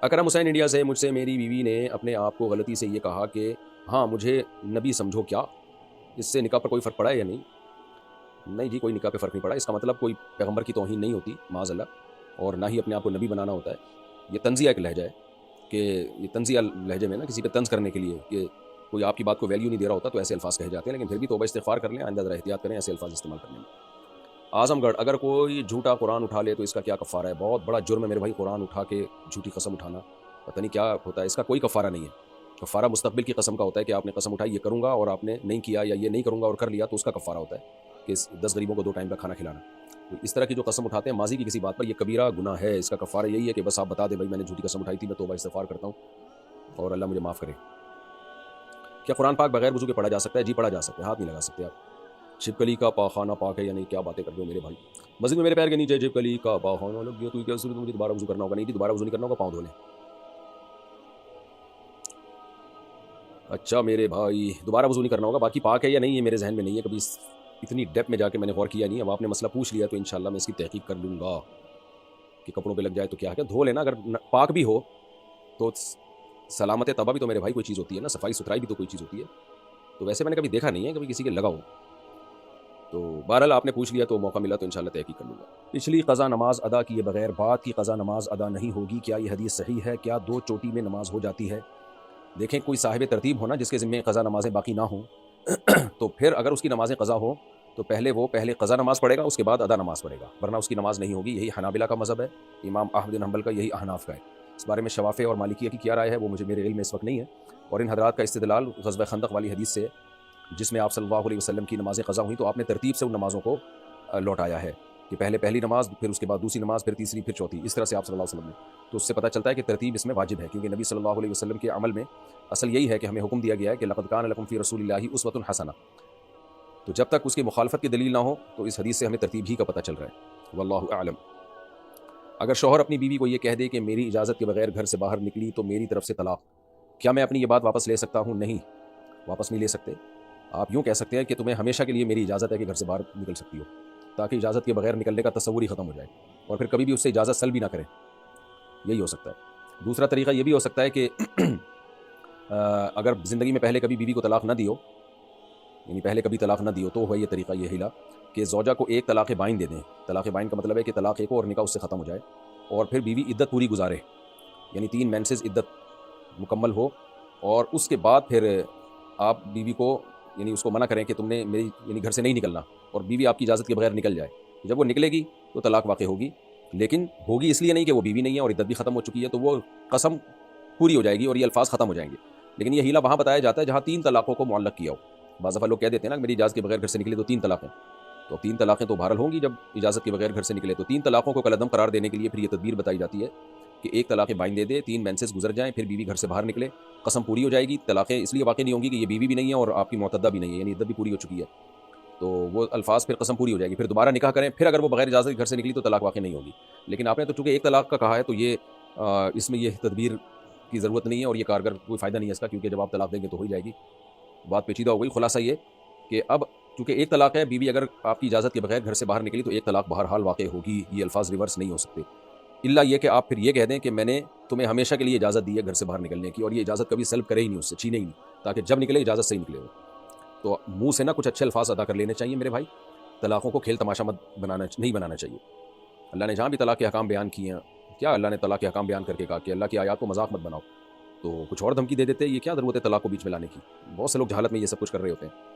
اکرم حسین India سے: مجھ سے میری بیوی نے اپنے آپ کو غلطی سے یہ کہا کہ ہاں مجھے نبی سمجھو، کیا اس سے نکاح پر کوئی فرق پڑا ہے یا نہیں؟ نہیں جی، کوئی نکاح پہ فرق نہیں پڑا. اس کا مطلب کوئی پیغمبر کی توہین نہیں ہوتی معاذ اللہ، اور نہ ہی اپنے آپ کو نبی بنانا ہوتا ہے. یہ طنزیہ ایک لہجہ ہے کہ یہ طنزیہ لہجے میں نا کسی پہ طنز کرنے کے لیے کہ کوئی آپ کی بات کو ویلیو نہیں دے رہا ہوتا تو ایسے الفاظ کہے جاتے ہیں. لیکن پھر بھی توبہ استغفار کر لیں، آئندہ ذرا احتیاط کریں ایسے الفاظ استعمال کرنے میں. اعظم گڑھ: اگر کوئی جھوٹا قرآن اٹھا لے تو اس کا کیا کفارہ ہے؟ بہت بڑا جرم ہے میرے بھائی قرآن اٹھا کے جھوٹی قسم اٹھانا. پتہ نہیں کیا ہوتا ہے، اس کا کوئی کفارہ نہیں ہے. کفارہ مستقبل کی قسم کا ہوتا ہے کہ آپ نے قسم اٹھائی یہ کروں گا اور آپ نے نہیں کیا، یا یہ نہیں کروں گا اور کر لیا، تو اس کا کفارہ ہوتا ہے کہ 10 غریبوں کو 2 ٹائم کا کھانا کھلانا. تو اس طرح کی جو قسم اٹھاتے ہیں ماضی کی کسی بات پر، یہ کبیرہ گناہ ہے. اس کا کفارہ یہی ہے کہ بس آپ بتا دیں بھائی میں نے جھوٹی قسم اٹھائی تھی، میں توبہ استغفار کرتا ہوں اور اللہ مجھے معاف کرے. کیا قرآن پاک بغیر وضو کے پڑھا جا سکتا ہے؟ جی پڑھا جا سکتا ہے، ہاتھ نہیں لگا سکتے آپ. چھپکلی کا پاخانہ پاک ہے یا نہیں؟ کیا باتیں کرتے ہو میرے بھائی. مسجد میں میرے پیر کے نیچے چھپکلی کا پاخانہ لگ گیا تو کیا ضرورت مجھے دوبارہ وضو کرنا ہوگا؟ نہیں جی، دوبارہ وضو نہیں کرنا ہوگا، پاؤں دھو لیں. اچھا میرے بھائی، دوبارہ وضو نہیں کرنا ہوگا، باقی پاک ہے یا نہیں یہ میرے ذہن میں نہیں ہے، کبھی اتنی ڈیپ میں جا کے میں نے غور کیا نہیں. اب آپ نے مسئلہ پوچھ لیا تو انشاءاللہ میں اس کی تحقیق کر لوں گا کہ کپڑوں پہ لگ جائے تو کیا ہے. دھو لینا، اگر پاک بھی ہو تو سلامت طبع بھی تو میرے بھائی کوئی چیز ہوتی ہے نا، صفائی ستھرائی بھی تو کوئی چیز ہوتی ہے. تو ویسے میں نے کبھی دیکھا نہیں ہے کبھی کسی کے لگا ہو. تو بہرحال آپ نے پوچھ لیا تو موقع ملا تو انشاءاللہ تحقیق کر لوں گا. پچھلی قضا نماز ادا کیے بغیر بعد کی قضا نماز ادا نہیں ہوگی، کیا یہ حدیث صحیح ہے؟ کیا 2 چوٹی میں نماز ہو جاتی ہے؟ دیکھیں کوئی صاحب ترتیب ہونا جس کے ذمہ قضا نمازیں باقی نہ ہوں تو پھر اگر اس کی نمازیں قضا ہوں تو پہلے قضا نماز پڑھے گا، اس کے بعد ادا نماز پڑھے گا، ورنہ اس کی نماز نہیں ہوگی. یہی حنابلہ کا مذہب ہے، امام احمد بن حنبل کا، یہی احناف کا ہے. اس بارے میں شوافع اور مالکیہ کی کیا رائے ہے وہ میرے علم میں اس وقت نہیں ہے. اور ان حضرات کا استدلال غزوہ خندق والی حدیث سے، جس میں آپ صلی اللہ علیہ وسلم کی نمازیں قضا ہوئیں تو آپ نے ترتیب سے ان نمازوں کو لوٹایا ہے کہ پہلے پہلی نماز، پھر اس کے بعد دوسری نماز، پھر تیسری، پھر چوتھی، اس طرح سے آپ صلی اللہ علیہ وسلم نے. تو اس سے پتہ چلتا ہے کہ ترتیب اس میں واجب ہے، کیونکہ نبی صلی اللہ علیہ وسلم کے عمل میں اصل یہی ہے کہ ہمیں حکم دیا گیا ہے کہ لقد کان لکم فی رسول اللہ اسوۃ حسنہ. تو جب تک اس کی مخالفت کی دلیل نہ ہو تو اس حدیث سے ہمیں ترتیب ہی کا پتہ چل رہا ہے. واللہ اعلم. اگر شوہر اپنی بیوی کو یہ کہہ دے کہ میری اجازت کے بغیر گھر سے باہر نکلی تو میری طرف سے طلاق، کیا میں اپنی یہ بات واپس لے سکتا ہوں؟ نہیں، واپس نہیں لے سکتے. آپ یوں کہہ سکتے ہیں کہ تمہیں ہمیشہ کے لیے میری اجازت ہے کہ گھر سے باہر نکل سکتی ہو، تاکہ اجازت کے بغیر نکلنے کا تصور ہی ختم ہو جائے اور پھر کبھی بھی اس سے اجازت سلب بھی نہ کریں. یہی ہو سکتا ہے. دوسرا طریقہ یہ بھی ہو سکتا ہے کہ اگر زندگی میں پہلے کبھی بیوی کو طلاق نہ دیو، یعنی پہلے کبھی طلاق نہ دیو، تو ہے یہ طریقہ، یہ ہیلا کہ زوجہ کو ایک طلاق بائن دے دیں. طلاق بائن کا مطلب ہے کہ طلاق ایک ہو اور نکاح اس سے ختم ہو جائے، اور پھر بیوی عدت پوری گزارے، یعنی 3 مینسز عدت مکمل ہو، اور اس کے بعد پھر آپ بیوی کو یعنی اس کو منع کریں کہ تم نے میری یعنی گھر سے نہیں نکلنا، اور بیوی آپ کی اجازت کے بغیر نکل جائے. جب وہ نکلے گی تو طلاق واقع ہوگی، لیکن ہوگی اس لیے نہیں کہ وہ بیوی نہیں ہے اور عدت بھی ختم ہو چکی ہے، تو وہ قسم پوری ہو جائے گی اور یہ الفاظ ختم ہو جائیں گے. لیکن یہ ہیلا وہاں بتایا جاتا ہے جہاں 3 طلاقوں کو معلق کیا ہو. بعض دفعہ لوگ کہہ دیتے ہیں نا میری اجازت کے بغیر گھر سے نکلے تو 3 طلاقیں. تو 3 طلاقیں تو بہرحال ہوں گی جب اجازت کے بغیر گھر سے نکلے. تو 3 طلاقوں کو کالعدم قرار دینے کے لیے پھر یہ تدبیر بتائی جاتی ہے کہ ایک طلاق بائن دے دے، 3 مینسز گزر جائیں، پھر بیوی گھر سے باہر نکلے، قسم پوری ہو جائے گی. طلاقیں اس لیے واقع نہیں ہوں گی کہ یہ بیوی بھی نہیں ہے اور آپ کی معتدہ بھی نہیں ہے، یعنی عدت بھی پوری ہو چکی ہے. تو وہ الفاظ پھر قسم پوری ہو جائے گی، پھر دوبارہ نکاح کریں، پھر اگر وہ بغیر اجازت گھر سے نکلی تو طلاق واقع نہیں ہوگی. لیکن آپ نے تو چونکہ ایک طلاق کا کہا ہے تو یہ اس میں یہ تدبیر کی ضرورت نہیں ہے اور یہ کارگر کوئی فائدہ نہیں ہے اس کا، کیونکہ جب آپ طلاق دیں گے تو ہو ہی جائے گی. بات پیچیدہ ہو گئی. خلاصہ یہ کہ اب چونکہ ایک طلاق ہے، بیوی اگر آپ کی اجازت کے بغیر گھر سے باہر نکلی تو ایک طلاق بہرحال واقع ہوگی. یہ الفاظ ریورس نہیں ہو سکتے، الا یہ کہ آپ پھر یہ کہہ دیں کہ میں نے تمہیں ہمیشہ کے لیے اجازت دی ہے گھر سے باہر نکلنے کی، اور یہ اجازت کبھی سلب کرے ہی نہیں، اس سے چھینے ہی نہیں، تاکہ جب نکلے اجازت سے ہی نکلے ہو. تو منہ سے نا کچھ اچھے الفاظ ادا کر لینے چاہیے میرے بھائی. طلاقوں کو کھیل تماشا نہیں بنانا چاہیے. اللہ نے جہاں بھی طلاق کے حکام بیان کیے ہیں، کیا اللہ نے طلاق کے حکام بیان کر کے کہا کہ اللہ کی آیات کو مذاق مت بناؤ؟ تو کچھ اور دھمکی دے دیتے. یہ کیا ضرورت ہے طلاق کو بیچ میں لانے کی؟ بہت سے لوگ جہالت میں یہ سب کچھ کر رہے ہوتے ہیں.